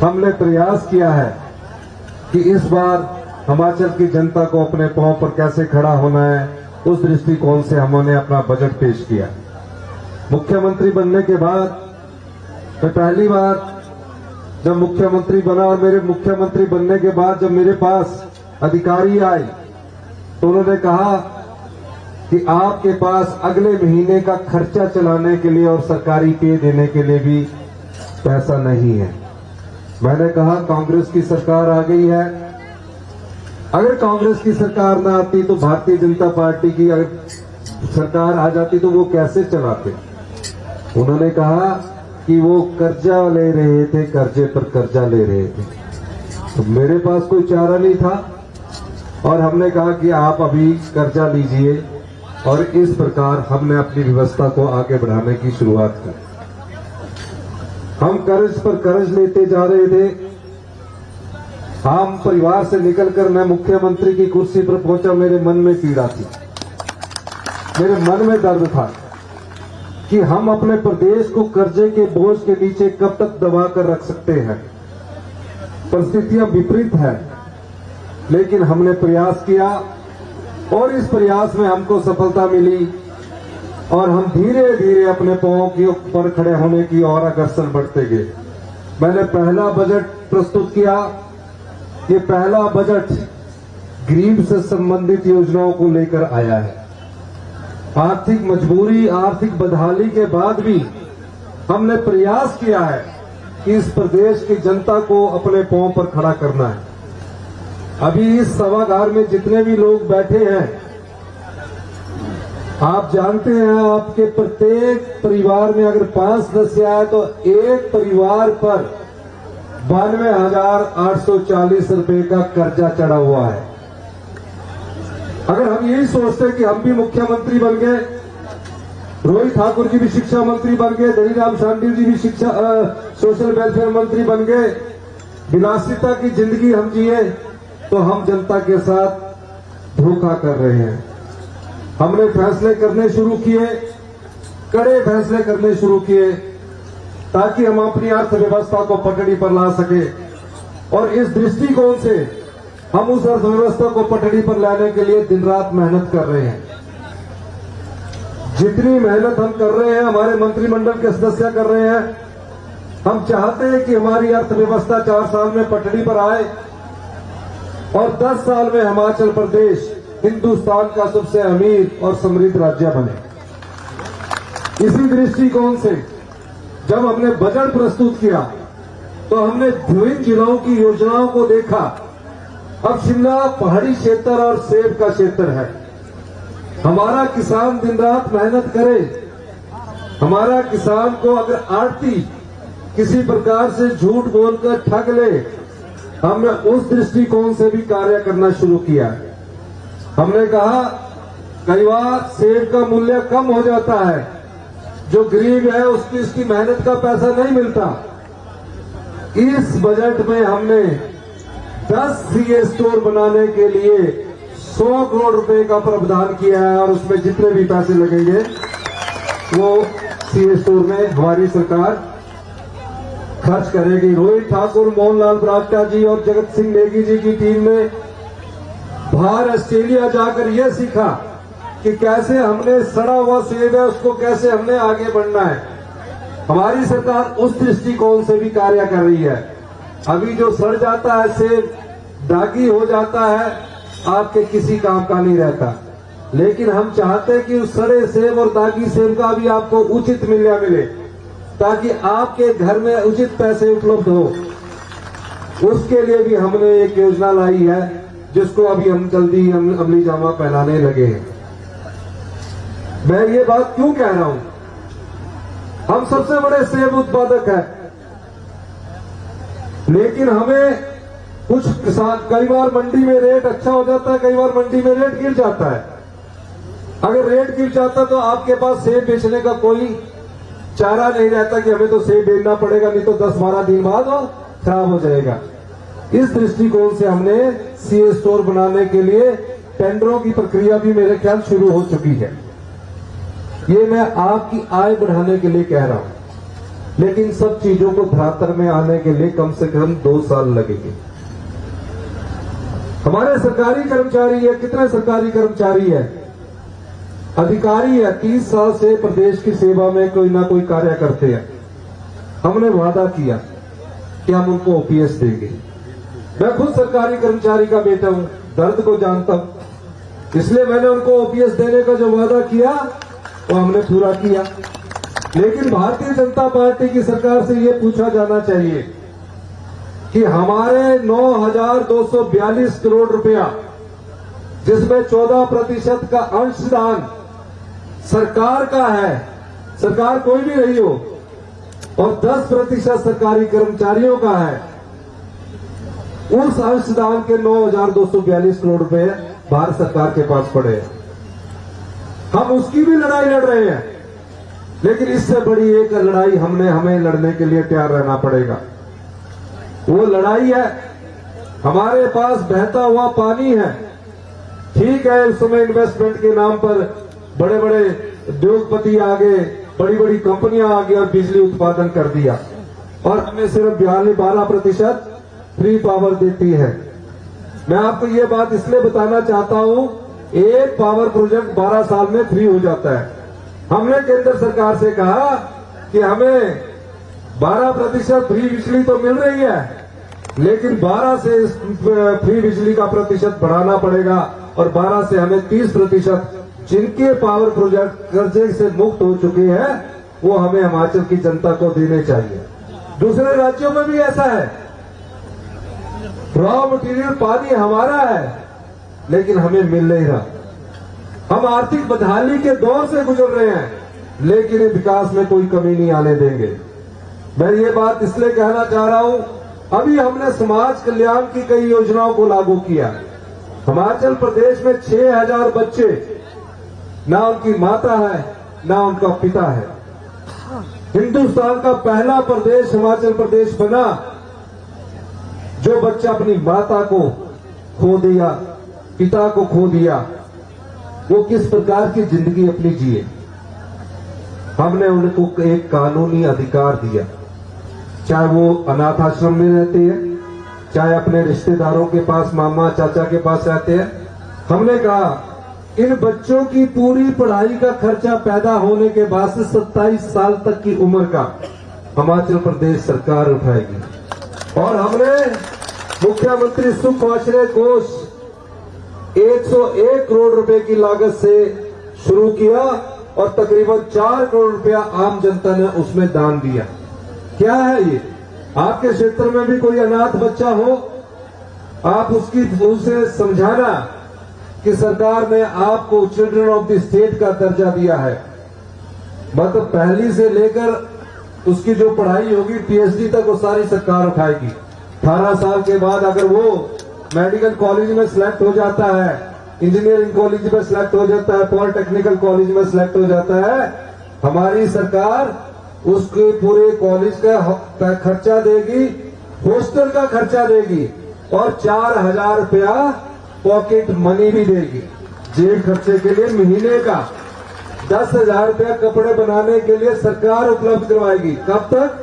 हमने प्रयास किया है कि इस बार हिमाचल की जनता को अपने पांव पर कैसे खड़ा होना है, उस दृष्टिकोण से हमने अपना बजट पेश किया। मुख्यमंत्री बनने के बाद मैं पहली बार जब मुख्यमंत्री बना और मेरे मुख्यमंत्री बनने के बाद जब मेरे पास अधिकारी आए तो उन्होंने कहा कि आपके पास अगले महीने का खर्चा चलाने के लिए और सरकारी पे देने के लिए भी पैसा नहीं है। मैंने कहा कांग्रेस की सरकार आ गई है, अगर कांग्रेस की सरकार ना आती तो भारतीय जनता पार्टी की अगर सरकार आ जाती तो वो कैसे चलाते। उन्होंने कहा कि वो कर्जा ले रहे थे, कर्जे पर कर्जा ले रहे थे। तो मेरे पास कोई चारा नहीं था और हमने कहा कि आप अभी कर्जा लीजिए और इस प्रकार हमने अपनी व्यवस्था को आगे बढ़ाने की शुरुआत की। हम कर्ज पर कर्ज लेते जा रहे थे। हम परिवार से निकलकर मैं मुख्यमंत्री की कुर्सी पर पहुंचा, मेरे मन में पीड़ा थी, मेरे मन में दर्द था कि हम अपने प्रदेश को कर्जे के बोझ के नीचे कब तक दबा कर रख सकते हैं। परिस्थितियां विपरीत है, लेकिन हमने प्रयास किया और इस प्रयास में हमको सफलता मिली और हम धीरे धीरे अपने पांव के ऊपर खड़े होने की ओर अग्रसर बढ़ते गए। मैंने पहला बजट प्रस्तुत किया। ये पहला बजट गरीब से संबंधित योजनाओं को लेकर आया है। आर्थिक मजबूरी, आर्थिक बदहाली के बाद भी हमने प्रयास किया है कि इस प्रदेश की जनता को अपने पांव पर खड़ा करना है। अभी इस सभागार में जितने भी लोग बैठे हैं, आप जानते हैं आपके प्रत्येक परिवार में अगर 5 सदस्य आए तो एक परिवार पर 92,840 रुपए का कर्जा चढ़ा हुआ है। अगर हम यही सोचते कि हम भी मुख्यमंत्री बन गए, रोहित ठाकुर जी भी शिक्षा मंत्री बन गए, धनीराम शांडिल जी भी सोशल वेलफेयर मंत्री बन गए, विलासिता की जिंदगी हम जिए, तो हम जनता के साथ धोखा कर रहे हैं। हमने फैसले करने शुरू किए, कड़े फैसले करने शुरू किए ताकि हम अपनी अर्थव्यवस्था को पटड़ी पर ला सके और इस दृष्टिकोण से हम उस अर्थव्यवस्था को पटड़ी पर लाने के लिए दिन रात मेहनत कर रहे हैं। जितनी मेहनत हम कर रहे हैं, हमारे मंत्रिमंडल के सदस्य कर रहे हैं। हम चाहते हैं कि हमारी अर्थव्यवस्था 4 साल में पटड़ी पर आए और 10 साल में हिमाचल प्रदेश हिंदुस्तान का सबसे अमीर और समृद्ध राज्य बने। इसी दृष्टिकोण से जब हमने बजट प्रस्तुत किया तो हमने विभिन्न जिलों की योजनाओं को देखा। अब शिमला पहाड़ी क्षेत्र और सेब का क्षेत्र है। हमारा किसान दिन रात मेहनत करे, हमारा किसान को अगर आड़ती किसी प्रकार से झूठ बोलकर ठग ले, हमने उस दृष्टिकोण से भी कार्य करना शुरू किया। हमने कहा कई बार सेब का मूल्य कम हो जाता है, जो गरीब है उसकी इसकी मेहनत का पैसा नहीं मिलता। इस बजट में हमने 10 सीए स्टोर बनाने के लिए 100 करोड़ रुपए का प्रावधान किया है और उसमें जितने भी पैसे लगेंगे वो सीए स्टोर में हमारी सरकार खर्च करेगी। रोहित ठाकुर, मोहनलाल ब्राक्टा जी और जगत सिंह नेगी जी की टीम ने बाहर ऑस्ट्रेलिया जाकर यह सीखा कि कैसे हमने सड़ा हुआ सेब है उसको कैसे हमने आगे बढ़ना है। हमारी सरकार उस दृष्टिकोण से भी कार्य कर रही है। अभी जो सड़ जाता है सेब, दागी हो जाता है, आपके किसी काम का नहीं रहता, लेकिन हम चाहते हैं कि उस सड़े सेब और दागी सेब का भी आपको उचित मूल्य मिले ताकि आपके घर में उचित पैसे उपलब्ध हो। उसके लिए भी हमने एक योजना लाई है जिसको अभी हम जल्दी अमली जामा पहनाने लगे हैं। मैं ये बात क्यों कह रहा हूं? हम सबसे बड़े सेब उत्पादक हैं, लेकिन हमें कुछ किसान कई बार मंडी में रेट अच्छा हो जाता है, कई बार मंडी में रेट गिर जाता है। अगर रेट गिर जाता तो आपके पास सेब बेचने का कोई चारा नहीं रहता कि हमें तो सेब बेचना पड़ेगा, नहीं तो 10-12 दिन बाद वो खराब हो जाएगा। इस दृष्टिकोण से हमने सीए स्टोर बनाने के लिए टेंडरों की प्रक्रिया भी मेरे ख्याल शुरू हो चुकी है। ये मैं आपकी आय बढ़ाने के लिए कह रहा हूं। लेकिन सब चीजों को धरातल में आने के लिए कम से कम 2 साल लगेंगे। हमारे सरकारी कर्मचारी है, कितने सरकारी कर्मचारी है, अधिकारी है, 30 साल से प्रदेश की सेवा में कोई ना कोई कार्य करते हैं। हमने वादा किया कि हम उनको ओपीएस देंगे। मैं खुद सरकारी कर्मचारी का बेटा हूं, दर्द को जानता हूं, इसलिए मैंने उनको ओपीएस देने का जो वादा किया वो हमने पूरा किया। लेकिन भारतीय जनता पार्टी की सरकार से ये पूछा जाना चाहिए कि हमारे 9,242 करोड़ रुपया, जिसमें 14% का अंशदान सरकार का है, सरकार कोई भी रही हो, और 10% सरकारी कर्मचारियों का है, उस अंशदान के 9,242 करोड़ रुपए भारत सरकार के पास पड़े हैं। हम उसकी भी लड़ाई लड़ रहे हैं, लेकिन इससे बड़ी एक लड़ाई हमें लड़ने के लिए तैयार रहना पड़ेगा। वो लड़ाई है, हमारे पास बहता हुआ पानी है। ठीक है, उस समय इन्वेस्टमेंट के नाम पर बड़े बड़े उद्योगपति आ गए, बड़ी बड़ी कंपनियां आ गई और बिजली उत्पादन कर दिया, और हमें सिर्फ 12% फ्री पावर देती है। मैं आपको ये बात इसलिए बताना चाहता हूं, एक पावर प्रोजेक्ट 12 साल में फ्री हो जाता है। हमने केंद्र सरकार से कहा कि हमें 12% फ्री बिजली तो मिल रही है, लेकिन 12 से इस फ्री बिजली का प्रतिशत बढ़ाना पड़ेगा, और 12 से हमें 30% जिनके पावर प्रोजेक्ट कर्जे से मुक्त हो चुके हैं वो हमें हिमाचल की जनता को देने चाहिए। दूसरे राज्यों में भी ऐसा है, रॉ मटेरियल पानी हमारा है, लेकिन हमें मिल नहीं रहा। हम आर्थिक बदहाली के दौर से गुजर रहे हैं, लेकिन विकास में कोई कमी नहीं आने देंगे। मैं ये बात इसलिए कहना चाह रहा हूं, अभी हमने समाज कल्याण की कई योजनाओं को लागू किया। हिमाचल प्रदेश में 6,000 बच्चे, ना उनकी माता है ना उनका पिता है। हिंदुस्तान का पहला प्रदेश हिमाचल प्रदेश बना जो बच्चा अपनी माता को खो दिया, पिता को खो दिया, वो किस प्रकार की जिंदगी अपनी जिए। हमने उनको एक कानूनी अधिकार दिया, चाहे वो अनाथ आश्रम में रहते हैं, चाहे अपने रिश्तेदारों के पास, मामा चाचा के पास रहते हैं। हमने कहा इन बच्चों की पूरी पढ़ाई का खर्चा पैदा होने के बाद से 27 साल तक की उम्र का हिमाचल प्रदेश सरकार उठाएगी। और हमने मुख्यमंत्री सुख आश्रय कोष 101 करोड़ रुपए की लागत से शुरू किया, और तकरीबन 4 करोड़ रुपया आम जनता ने उसमें दान दिया। क्या है ये? आपके क्षेत्र में भी कोई अनाथ बच्चा हो, आप उसे समझाना कि सरकार ने आपको चिल्ड्रन ऑफ द स्टेट का दर्जा दिया है। मतलब पहली से लेकर उसकी जो पढ़ाई होगी पीएचडी तक वो सारी सरकार उठाएगी। 18 साल के बाद अगर वो मेडिकल कॉलेज में सिलेक्ट हो जाता है, इंजीनियरिंग कॉलेज में सिलेक्ट हो जाता है, पॉलिटेक्निकल कॉलेज में सिलेक्ट हो जाता है, हमारी सरकार उसके पूरे कॉलेज का खर्चा देगी, हॉस्टल का खर्चा देगी, और 4,000 रुपया पॉकेट मनी भी देगी जेब खर्चे के लिए महीने का। 10,000 रुपया कपड़े बनाने के लिए सरकार उपलब्ध करवाएगी। कब तक?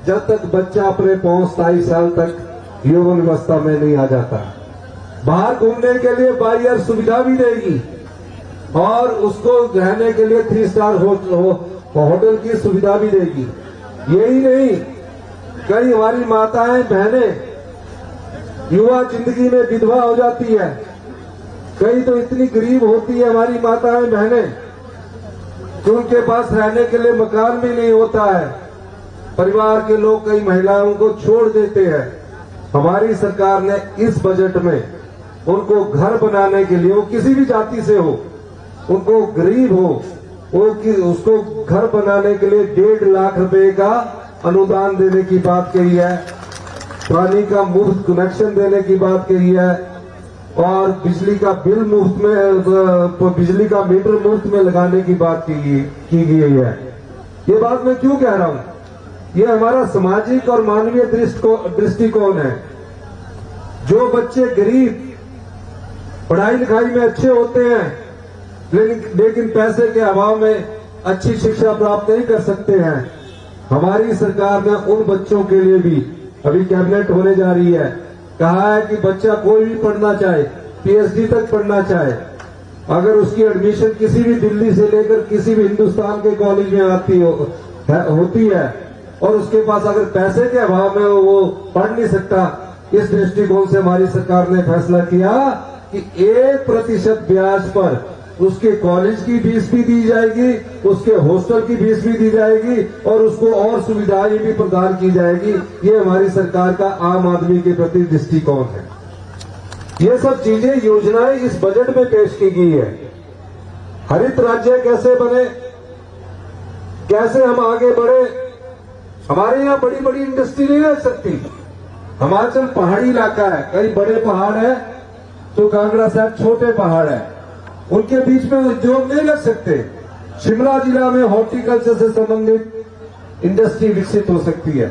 जब तक बच्चा अपने 27 साल तक यौवन अवस्था में नहीं आ जाता। बाहर घूमने के लिए बाहर सुविधा भी देगी, और उसको रहने के लिए 3 स्टार होटल की सुविधा भी देगी। यही नहीं, कई हमारी माताएं बहनें युवा जिंदगी में विधवा हो जाती है, कई तो इतनी गरीब होती है हमारी माताएं बहनें कि उनके पास रहने के लिए मकान भी नहीं होता है। परिवार के लोग कई महिलाओं को छोड़ देते हैं। हमारी सरकार ने इस बजट में उनको घर बनाने के लिए, वो किसी भी जाति से हो, उनको गरीब हो, उसको घर बनाने के लिए 1.5 लाख रुपए का अनुदान देने की बात कही है, पानी का मुफ्त कनेक्शन देने की बात कही है, और बिजली का बिल मुफ्त में, बिजली का मीटर मुफ्त में लगाने की बात की गई है। ये बात मैं क्यों कह रहा हूं? ये हमारा सामाजिक और मानवीय दृष्टिकोण है। जो बच्चे गरीब पढ़ाई लिखाई में अच्छे होते हैं, लेकिन पैसे के अभाव में अच्छी शिक्षा प्राप्त नहीं कर सकते हैं, हमारी सरकार ने उन बच्चों के लिए भी अभी कैबिनेट होने जा रही है, कहा है कि बच्चा कोई भी पढ़ना चाहे, पीएचडी तक पढ़ना चाहे, अगर उसकी एडमिशन किसी भी दिल्ली से लेकर किसी भी हिंदुस्तान के कॉलेज में होती है और उसके पास अगर पैसे के अभाव में वो पढ़ नहीं सकता, इस दृष्टिकोण से हमारी सरकार ने फैसला किया कि 1% ब्याज पर उसके कॉलेज की फीस भी दी जाएगी, उसके हॉस्टल की फीस भी दी जाएगी और उसको और सुविधाएं भी प्रदान की जाएगी। ये हमारी सरकार का आम आदमी के प्रति दृष्टिकोण है। ये सब चीजें, योजनाएं इस बजट में पेश की गई है। हरित राज्य कैसे बने, कैसे हम आगे बढ़े। हमारे यहाँ बड़ी बड़ी इंडस्ट्री नहीं रह सकती। हिमाचल पहाड़ी इलाका है, कई बड़े पहाड़ है तो कांगड़ा साहब छोटे पहाड़ है, उनके बीच में उद्योग नहीं लग सकते। शिमला जिला में हॉर्टिकल्चर से संबंधित इंडस्ट्री विकसित हो सकती है,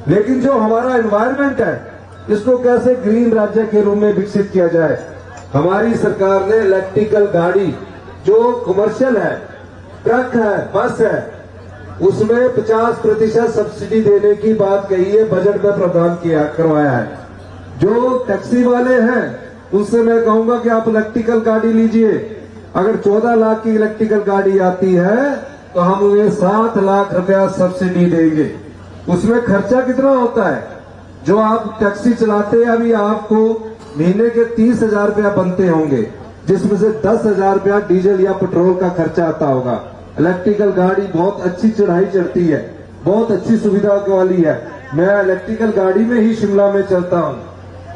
लेकिन जो हमारा एनवायरमेंट है इसको कैसे ग्रीन राज्य के रूप में विकसित किया जाए। हमारी सरकार ने इलेक्ट्रिकल गाड़ी जो कमर्शियल है, ट्रक है, बस है, उसमें 50% सब्सिडी देने की बात कही है, बजट में प्रावधान करवाया है। जो टैक्सी वाले हैं उनसे मैं कहूंगा कि आप इलेक्ट्रिकल गाड़ी लीजिए। अगर 14 लाख की इलेक्ट्रिकल गाड़ी आती है तो हम उन्हें 7 लाख रुपया सब्सिडी देंगे। उसमें खर्चा कितना होता है, जो आप टैक्सी चलाते हैं अभी आपको महीने के 30,000 रुपया बनते होंगे, जिसमें से 10,000 रुपया डीजल या पेट्रोल का खर्चा आता होगा। इलेक्ट्रिकल गाड़ी बहुत अच्छी चढ़ाई चढ़ती है, बहुत अच्छी सुविधा वाली है। मैं इलेक्ट्रिकल गाड़ी में ही शिमला में चलता हूँ,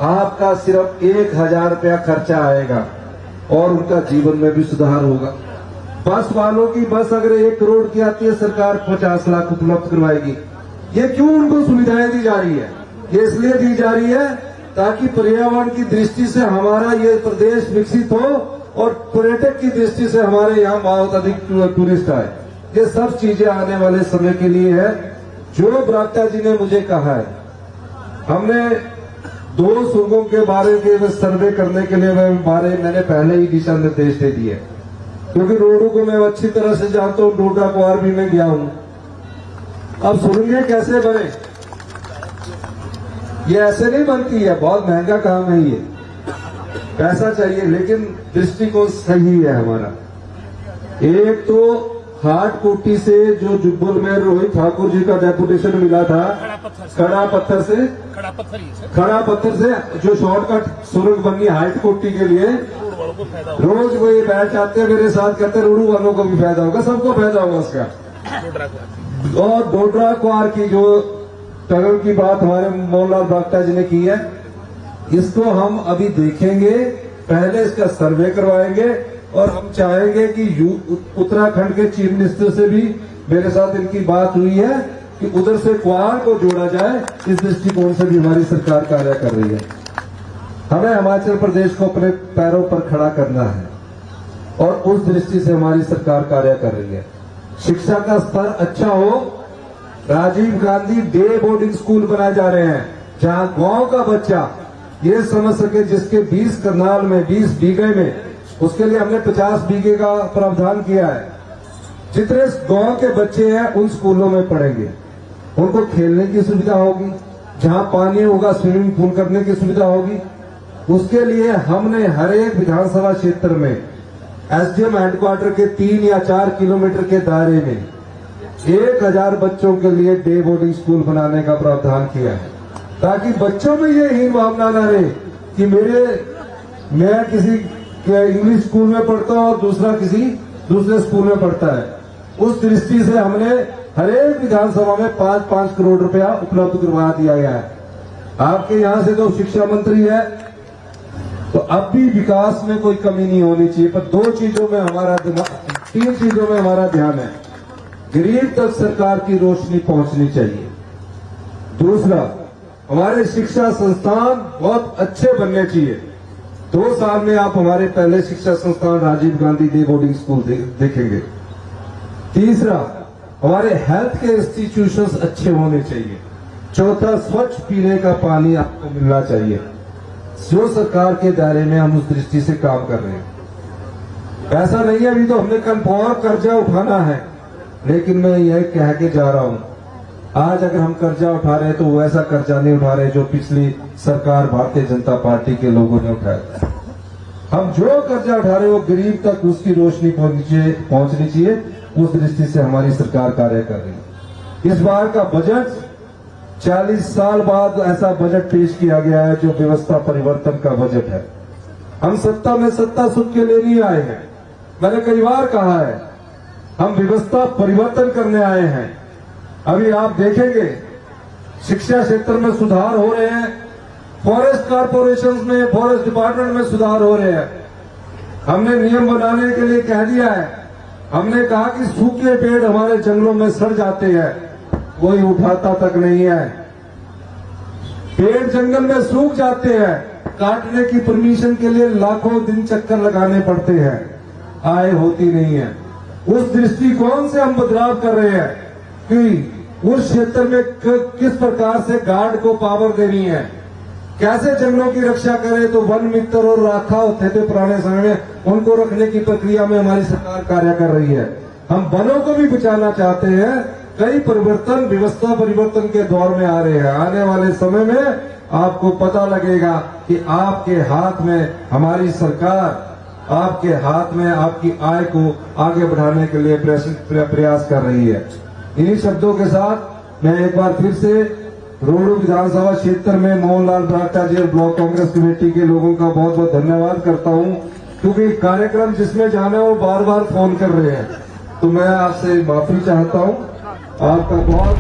आपका सिर्फ 1,000 रुपया खर्चा आएगा और उनका जीवन में भी सुधार होगा। बस वालों की बस अगर 1 करोड़ की आती है, सरकार 50 लाख उपलब्ध करवाएगी। ये क्यों उनको सुविधाएं दी जा रही है? ये इसलिए दी जा रही है ताकि पर्यावरण की दृष्टि से हमारा ये प्रदेश विकसित हो और पर्यटक की दृष्टि से हमारे यहाँ बहुत अधिक टूरिस्ट आए। ये सब चीजें आने वाले समय के लिए है। जो बरागटा जी ने मुझे कहा है, हमने 2 सूबों के बारे में सर्वे करने के लिए मैंने पहले ही दिशा निर्देश दे दिए, क्योंकि रोडू को मैं अच्छी तरह से जानता हूँ, डोडा कुआर भी मैं गया हूँ। अब सुरंगें कैसे बने, ये ऐसे नहीं बनती है, बहुत महंगा काम है, ये पैसा चाहिए, लेकिन दृष्टिकोण सही है हमारा। एक तो हाट कोटी से जो जुब्बल में रोहित ठाकुर जी का डेपुटेशन मिला था, खड़ा पत्थर से जो शॉर्टकट सुरंग बनी हाट कोटी के लिए, रोज वो ये बैठ जाते हैं मेरे साथ, कहते हैं रोडू वालों को भी फायदा होगा, सबको फायदा होगा उसका। और डोडरा कुआर की जो टनल की बात हमारे मोहनलाल बरागटा जी ने की है, इसको हम अभी देखेंगे, पहले इसका सर्वे करवाएंगे और हम चाहेंगे कि उत्तराखंड के चीफ मिनिस्टर से भी मेरे साथ इनकी बात हुई है कि उधर से कुआर को जोड़ा जाए। इस दृष्टिकोण से भी हमारी सरकार कार्य कर रही है। हमें हिमाचल प्रदेश को अपने पैरों पर खड़ा करना है और उस दृष्टि से हमारी सरकार कार्य कर रही है। शिक्षा का स्तर अच्छा हो, Rajiv Gandhi day boarding school बनाए जा रहे हैं, जहां गांव का बच्चा ये समझ सके, जिसके 20 कनाल में 20 बीघे में, उसके लिए हमने 50 बीघे का प्रावधान किया है। जितने गांव के बच्चे हैं उन स्कूलों में पढ़ेंगे, उनको खेलने की सुविधा होगी, जहां पानी होगा स्विमिंग पूल करने की सुविधा होगी। उसके लिए हमने हर एक विधानसभा क्षेत्र में एसडीएम हेडक्वार्टर के 3 या 4 किलोमीटर के दायरे में 1,000 बच्चों के लिए डे बोर्डिंग स्कूल बनाने का प्रावधान किया है, ताकि बच्चों में ये हीन भावना न रहे कि मैं किसी इंग्लिश स्कूल में पढ़ता हूँ और दूसरा किसी दूसरे स्कूल में पढ़ता है। उस दृष्टि से हमने हर एक विधानसभा में 5-5 करोड़ रुपया उपलब्ध करवा दिया गया है। आपके यहाँ से जो शिक्षा मंत्री है, तो अब भी विकास में कोई कमी नहीं होनी चाहिए, पर 3 चीजों में हमारा ध्यान है। गरीब तक सरकार की रोशनी पहुंचनी चाहिए। दूसरा, हमारे शिक्षा संस्थान बहुत अच्छे बनने चाहिए। 2 साल में आप हमारे पहले शिक्षा संस्थान Rajiv Gandhi day boarding school देखेंगे। तीसरा, हमारे हेल्थ के इंस्टीट्यूशंस अच्छे होने चाहिए। चौथा, स्वच्छ पीने का पानी आपको मिलना चाहिए। जो सरकार के दायरे में हम उस दृष्टि से काम कर रहे हैं। ऐसा नहीं है अभी तो हमने कल बहुत कर्जा उठाना है, लेकिन मैं यह कह के जा रहा हूं आज अगर हम कर्जा उठा रहे हैं तो वैसा कर्जा नहीं उठा रहे जो पिछली सरकार भारतीय जनता पार्टी के लोगों ने उठाया था। हम जो कर्जा उठा रहे हैं वो गरीब तक उसकी रोशनी पहुंचनी चाहिए। उस दृष्टि से हमारी सरकार कार्य कर रही है। इस बार का बजट 40 साल बाद ऐसा बजट पेश किया गया है जो व्यवस्था परिवर्तन का बजट है। हम सत्ता में सत्ता सुख के लिए नहीं आए हैं। मैंने कई बार कहा है हम व्यवस्था परिवर्तन करने आए हैं। अभी आप देखेंगे शिक्षा क्षेत्र में सुधार हो रहे हैं, फॉरेस्ट कॉर्पोरेशन में, फॉरेस्ट डिपार्टमेंट में सुधार हो रहे हैं। हमने नियम बनाने के लिए कह दिया है। हमने कहा कि सूखे पेड़ हमारे जंगलों में सड़ जाते हैं, कोई उठाता तक नहीं है। पेड़ जंगल में सूख जाते हैं, काटने की परमिशन के लिए लाखों दिन चक्कर लगाने पड़ते हैं, आय होती नहीं है। उस दृष्टिकोण से हम बदलाव कर रहे हैं कि उस क्षेत्र में किस प्रकार से गार्ड को पावर देनी है, कैसे जंगलों की रक्षा करें। तो वन मित्र और राखा होते थे पुराने समय में, उनको रखने की प्रक्रिया में हमारी सरकार कार्य कर रही है। हम वनों को भी बचाना चाहते हैं। कई परिवर्तन व्यवस्था परिवर्तन के दौर में आ रहे हैं। आने वाले समय में आपको पता लगेगा कि आपके हाथ में हमारी सरकार, आपके हाथ में आपकी आय को आगे बढ़ाने के लिए प्रयास कर रही है। इन्हीं शब्दों के साथ मैं एक बार फिर से रोहडू विधानसभा क्षेत्र में मोहनलाल बराटा जी और ब्लॉक कांग्रेस कमेटी के लोगों का बहुत बहुत धन्यवाद करता हूं, क्योंकि कार्यक्रम जिसमें जाना है वो बार बार फोन कर रहे हैं। तो मैं आपसे माफी चाहता हूं। आपका बहुत